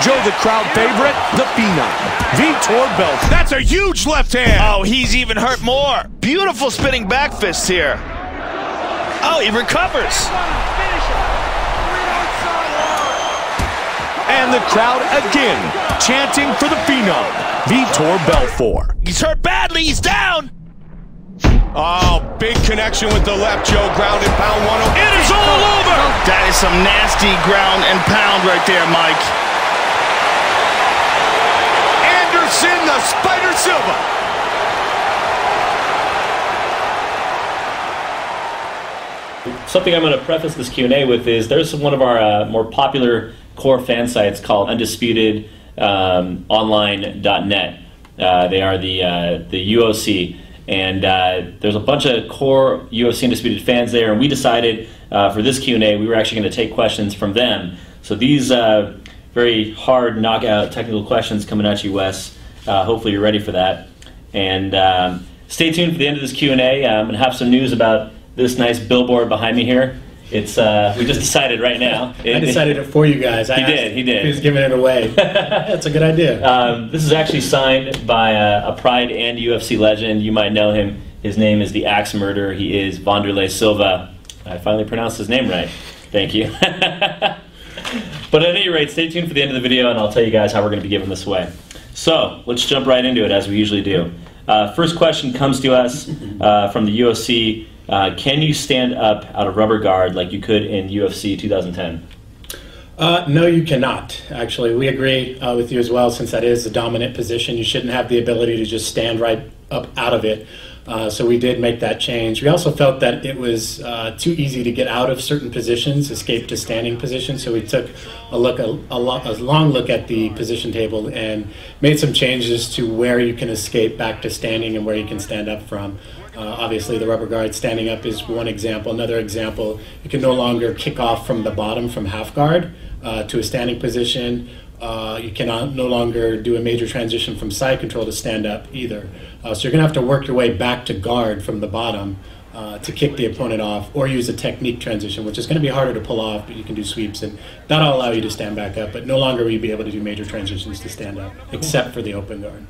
Joe, the crowd favorite, the Phenom, Vitor Belfort. That's a huge left hand. Oh, he's even hurt more. Beautiful spinning back fist here. Oh, he recovers. And the crowd again chanting for the Phenom, Vitor Belfort. He's hurt badly. He's down. Oh, big connection with the left, Joe. Ground and pound 108. It is all over. That is some nasty ground and pound right there, Mike. Anderson, the Spider Silva. Something I'm going to preface this Q&A with is there's one of our more popular core fan sites called Undisputed online.net. They are the UFC. And there's a bunch of core UFC Undisputed fans there, and we decided for this Q&A we were actually going to take questions from them. So these very hard knockout technical questions coming at you, Wes. Hopefully you're ready for that. And stay tuned for the end of this Q&A. I'm going to have some news about this nice billboard behind me here. It's we just decided right now. I decided it for you guys. He did. He was giving it away. That's a good idea. This is actually signed by a Pride and UFC legend. You might know him. His name is the Axe Murderer. He is Wanderlei Silva. I finally pronounced his name right. Thank you. But at any rate, stay tuned for the end of the video, and I'll tell you guys how we're going to be giving this away. So let's jump right into it, as we usually do. First question comes to us from the UFC. Can you stand up out of rubber guard like you could in UFC 2010? No, you cannot. Actually, we agree with you as well. Since that is the dominant position, you shouldn't have the ability to just stand right up out of it. So we did make that change. We also felt that it was too easy to get out of certain positions, escape to standing positions. So we took a long look at the position table and made some changes to where you can escape back to standing and where you can stand up from. Obviously, the rubber guard standing up is one example. Another example, you can no longer kick off from the bottom from half guard to a standing position. You cannot no longer do a major transition from side control to stand up either. So you're going to have to work your way back to guard from the bottom to kick the opponent off, or use a technique transition, which is going to be harder to pull off, but you can do sweeps, and that'll allow you to stand back up. But no longer will you be able to do major transitions to stand up, except for the open guard.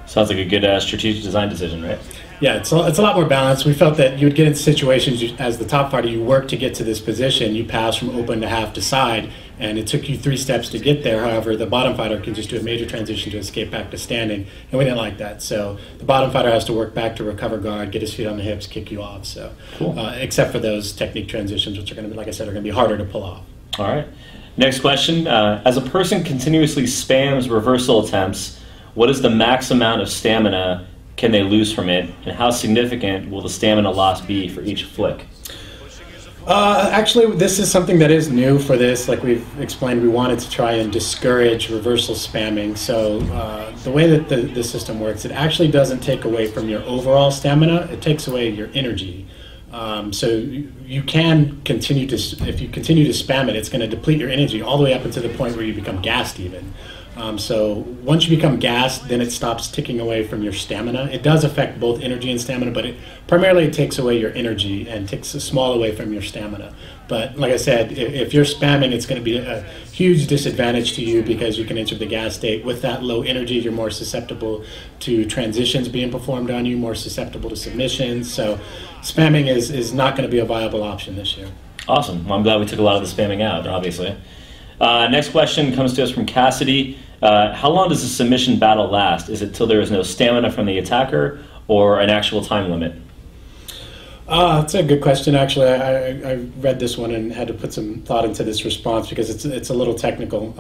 Sounds like a good strategic design decision, right? Yeah, it's a lot more balanced. We felt that you would get into situations as the top fighter, you work to get to this position, you pass from open to half to side, and it took you 3 steps to get there. However, the bottom fighter can just do a major transition to escape back to standing, and we didn't like that. So the bottom fighter has to work back to recover guard, get his feet on the hips, kick you off. So, cool. Except for those technique transitions, which are going to be, like I said, are going to be harder to pull off. All right. Next question. As a person continuously spams reversal attempts, what is the max amount of stamina can they lose from it, and how significant will the stamina loss be for each flick? Actually, this is something that is new for this. Like we've explained, we wanted to try and discourage reversal spamming. So the way that the system works, it actually doesn't take away from your overall stamina. It takes away your energy. So you can continue to, if you continue to spam it, it's going to deplete your energy all the way up until the point where you become gassed even. So once you become gassed, then it stops ticking away from your stamina. It does affect both energy and stamina, but primarily it takes away your energy and takes a small away from your stamina. But like I said, if you're spamming, it's going to be a huge disadvantage to you because you can enter the gas state. With that low energy, you're more susceptible to transitions being performed on you, more susceptible to submissions. So spamming is not going to be a viable option this year. Awesome. Well, I'm glad we took a lot of the spamming out, obviously. Next question comes to us from Cassidy. How long does a submission battle last? Is it till there is no stamina from the attacker or an actual time limit? That's a good question, actually. I read this one and had to put some thought into this response because it's a little technical.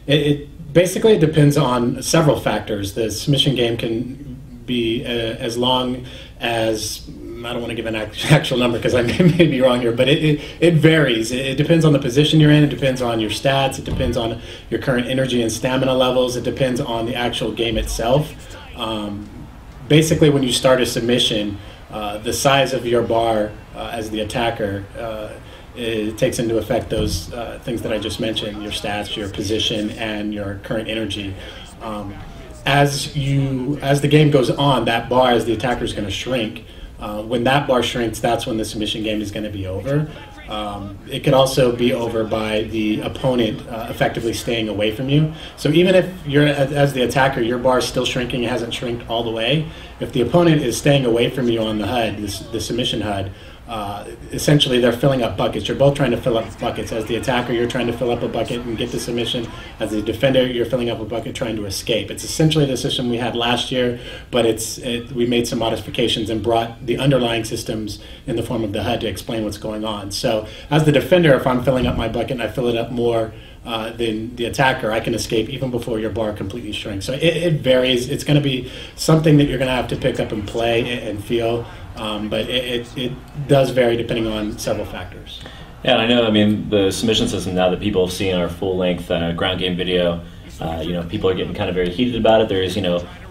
It basically depends on several factors. The submission game can be as long as, I don't want to give an actual number because I may be wrong here, but it varies. It depends on the position you're in. It depends on your stats. It depends on your current energy and stamina levels. It depends on the actual game itself. Basically, when you start a submission, the size of your bar as the attacker, it takes into effect those things that I just mentioned, your stats, your position, and your current energy. As the game goes on, that bar as the attacker is going to shrink. When that bar shrinks, that's when the submission game is going to be over. It could also be over by the opponent effectively staying away from you. So even if you're, as the attacker, your bar is still shrinking, it hasn't shrinked all the way, if the opponent is staying away from you on the HUD, the submission HUD, essentially they're filling up buckets. You're both trying to fill up buckets. As the attacker, you're trying to fill up a bucket and get the submission. As the defender, you're filling up a bucket trying to escape. It's essentially the system we had last year, but we made some modifications and brought the underlying systems in the form of the HUD to explain what's going on. So as the defender, if I'm filling up my bucket and I fill it up more than the attacker, I can escape even before your bar completely shrinks. So it varies. It's going to be something that you're going to have to pick up and play and feel. But it does vary depending on several factors. Yeah, I know. I mean, the submission system now that people have seen our full-length ground game video, people are getting kind of very heated about it. There is,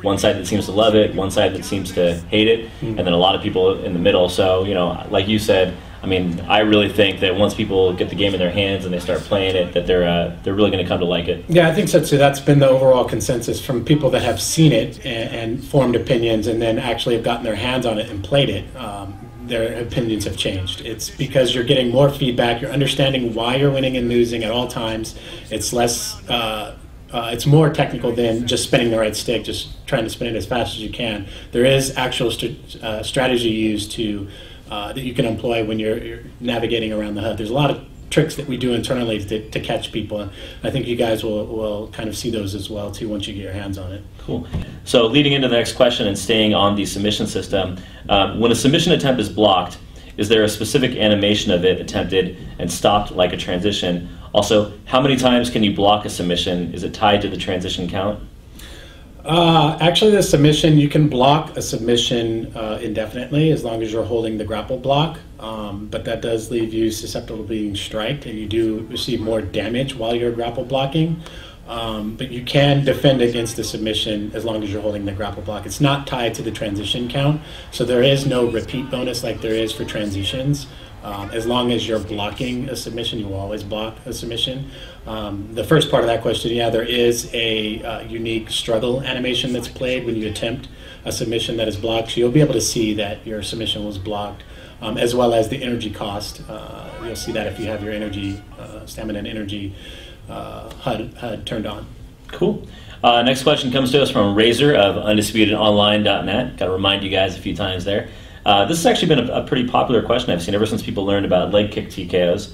one side that seems to love it, one side that seems to hate it, and then a lot of people in the middle. So, like you said, I mean, I really think that once people get the game in their hands and they start playing it, that they're really going to come to like it. Yeah, I think so too. That's been the overall consensus from people that have seen it and formed opinions, and then actually have gotten their hands on it and played it. Their opinions have changed. It's because you're getting more feedback. You're understanding why you're winning and losing at all times. It's less. It's more technical than just spinning the right stick, just trying to spin it as fast as you can. There is actual strategy used that you can employ when you're navigating around the HUD. There's a lot of tricks that we do internally to catch people, and I think you guys will kind of see those as well too once you get your hands on it. Cool. So leading into the next question and staying on the submission system, when a submission attempt is blocked, is there a specific animation of it attempted and stopped like a transition? Also, how many times can you block a submission? Is it tied to the transition count? Actually, the submission, you can block a submission indefinitely as long as you're holding the grapple block, but that does leave you susceptible to being striked, and you do receive more damage while you're grapple blocking. But you can defend against the submission as long as you're holding the grapple block. It's not tied to the transition count, so there is no repeat bonus like there is for transitions. As long as you're blocking a submission, you will always block a submission. The first part of that question, yeah, there is a unique struggle animation that's played when you attempt a submission that is blocked. So you'll be able to see that your submission was blocked, as well as the energy cost. You'll see that if you have your energy, stamina and energy HUD turned on. Cool. Next question comes to us from Razor of UndisputedOnline.net. Got to remind you guys a few times there. This has actually been a pretty popular question I've seen ever since people learned about leg kick TKOs,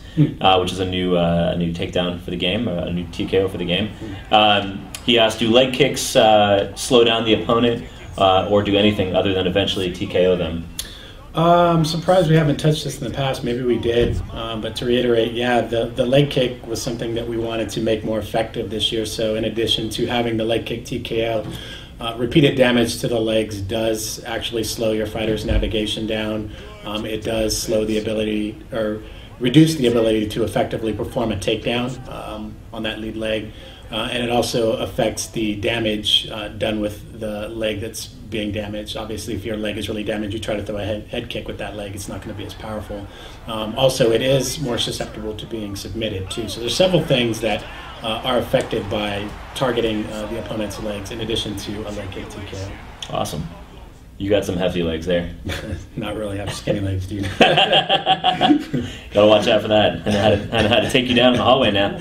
which is a new takedown for the game, a new TKO for the game. He asked, do leg kicks slow down the opponent or do anything other than eventually TKO them? I'm surprised we haven't touched this in the past. Maybe we did, but to reiterate, yeah, the leg kick was something that we wanted to make more effective this year. So in addition to having the leg kick TKO, repeated damage to the legs does actually slow your fighter's navigation down. It does slow the ability or reduce the ability to effectively perform a takedown on that lead leg. And it also affects the damage done with the leg that's being damaged. Obviously, if your leg is really damaged, you try to throw a head kick with that leg, it's not going to be as powerful. Also, it is more susceptible to being submitted, too. So there's several things that are affected by targeting the opponent's legs in addition to a leg kick TKO. Awesome. You got some hefty legs there. Not really. I have skinny legs, dude. Gotta watch out for that. And how to take you down in the hallway now.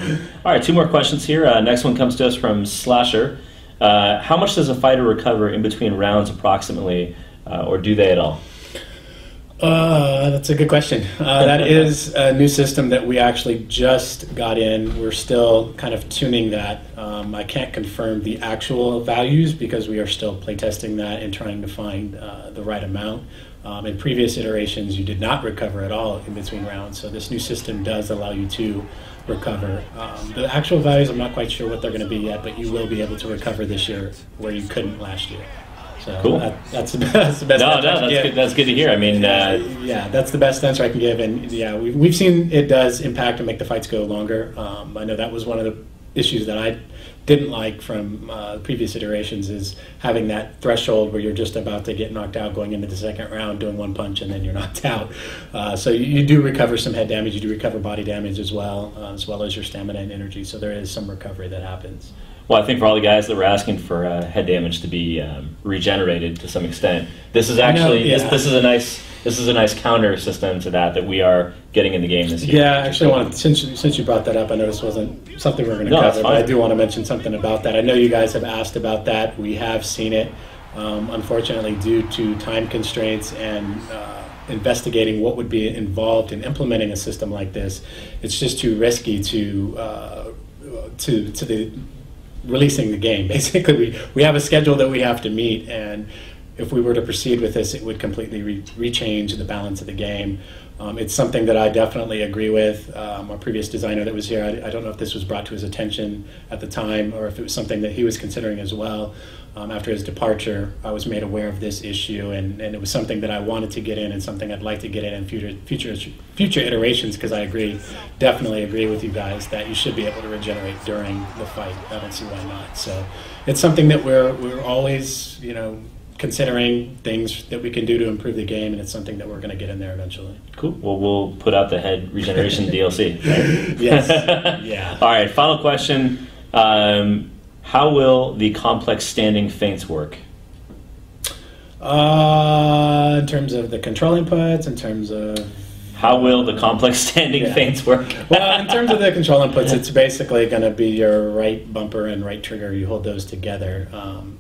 All right, 2 more questions here. Next one comes to us from Slasher. How much does a fighter recover in between rounds approximately, or do they at all? That's a good question. That is a new system that we actually just got in. We're still kind of tuning that. I can't confirm the actual values because we are still playtesting that and trying to find the right amount. In previous iterations, you did not recover at all in between rounds, so this new system does allow you to recover. The actual values, I'm not quite sure what they're going to be yet, but you will be able to recover this year where you couldn't last year. So cool. That's the best answer I can give. Good. That's good to hear. I mean, yeah, that's the best answer I can give. And yeah, we've seen it does impact and make the fights go longer. I know that was one of the issues that I didn't like from previous iterations is having that threshold where you're just about to get knocked out going into the second round, doing one punch, and then you're knocked out. So you do recover some head damage. You do recover body damage as well as your stamina and energy. So there is some recovery that happens. Well, I think for all the guys that were asking for head damage to be regenerated to some extent, this is actually this is a nice counter system to that we are getting in the game this year. Yeah, I actually wanted, since you brought that up, I know this wasn't something we were going to cover, but I do want to mention something about that. I know you guys have asked about that. We have seen it. Unfortunately, due to time constraints and investigating what would be involved in implementing a system like this, it's just too risky to the releasing the game. Basically, we have a schedule that we have to meet, and if we were to proceed with this, it would completely rechange the balance of the game. It's something that I definitely agree with. Our previous designer that was here, I don't know if this was brought to his attention at the time or if it was something that he was considering as well. After his departure, I was made aware of this issue, and it was something that I wanted to get in and something I'd like to get in future iterations, because I definitely agree with you guys that you should be able to regenerate during the fight. I don't see why not. So it's something that we're always, considering things that we can do to improve the game, and it's something that we're going to get in there eventually. Cool. Well, we'll put out the head regeneration DLC. Right? Yes. Yeah. All right. Final question. How will the complex standing feints work? In terms of the control inputs, in terms of... How will the complex standing feints work? Well, in terms of the control inputs, it's basically going to be your right bumper and right trigger. You hold those together,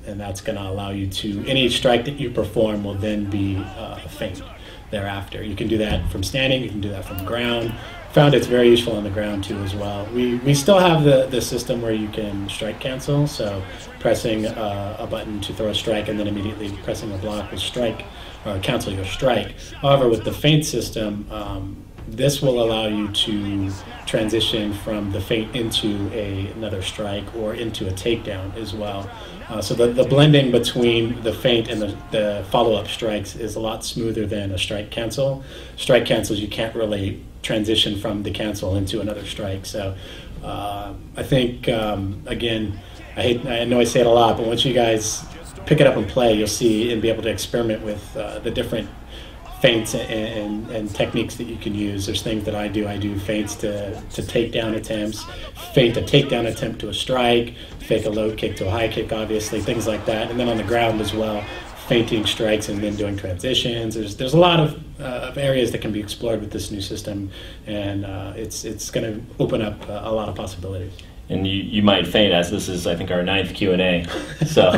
and that's going to allow you to... Any strike that you perform will then be a feint thereafter. You can do that from standing, you can do that from ground. Found it's very useful on the ground too as well. We still have the system where you can strike cancel, so pressing a button to throw a strike and then immediately pressing a block will strike or cancel your strike. However, with the feint system, this will allow you to transition from the feint into another strike or into a takedown as well. So the blending between the feint and the follow-up strikes is a lot smoother than a strike cancel. Strike cancels, you can't really transition from the cancel into another strike. So I think, again, I know I say it a lot, but once you guys pick it up and play, you'll see and be able to experiment with the different feints and techniques that you can use. There's things that I do. I do feints to takedown attempts, feint a takedown attempt to a strike, fake a low kick to a high kick, obviously, things like that. And then on the ground as well, feinting strikes and then doing transitions. There's a lot of areas that can be explored with this new system, and it's going to open up a lot of possibilities. And you might feint, as this is, I think, our 9th Q&A. So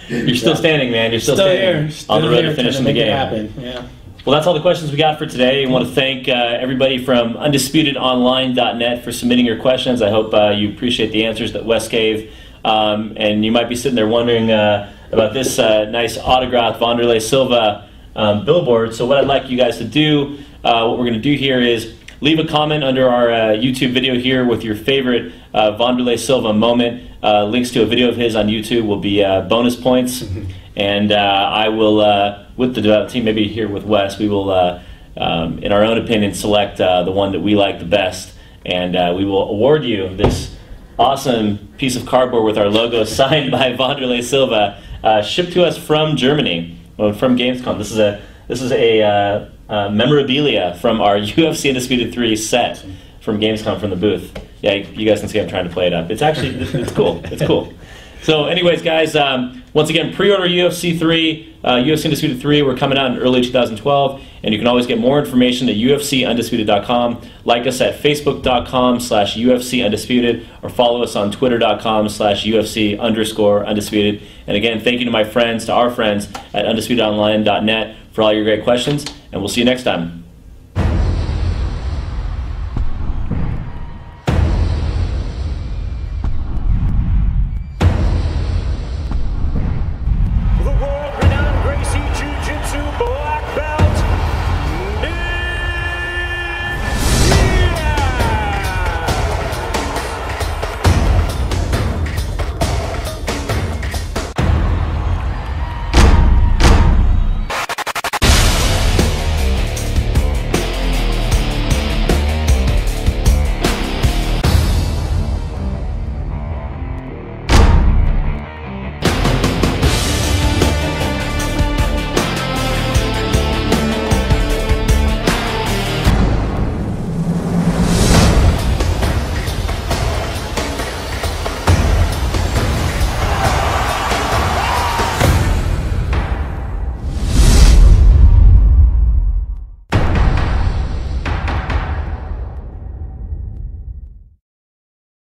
you're still standing, man. You're still standing here, on the road to finishing the game. Yeah. Well, that's all the questions we got for today. I want to thank everybody from UndisputedOnline.net for submitting your questions. I hope you appreciate the answers that Wes gave. And you might be sitting there wondering about this nice autographed Wanderlei Silva billboard. So what I'd like you guys to do, what we're going to do here is leave a comment under our YouTube video here with your favorite Wanderlei Silva moment. Links to a video of his on YouTube will be bonus points. And I will, with the development team, maybe here with Wes, we will, in our own opinion, select the one that we like the best. And we will award you this awesome piece of cardboard with our logo signed by Wanderlei Silva, shipped to us from Germany, from Gamescom. This is a memorabilia from our UFC Undisputed 3 set from Gamescom, from the booth. Yeah, you guys can see I'm trying to play it up. It's actually, it's cool. It's cool. So anyways, guys, once again, pre-order UFC 3, UFC Undisputed 3. We're coming out in early 2012, and you can always get more information at UFCUndisputed.com. Like us at Facebook.com/UFC Undisputed, or follow us on Twitter.com/UFC_Undisputed. And again, thank you to our friends at UndisputedOnline.net for all your great questions, and we'll see you next time.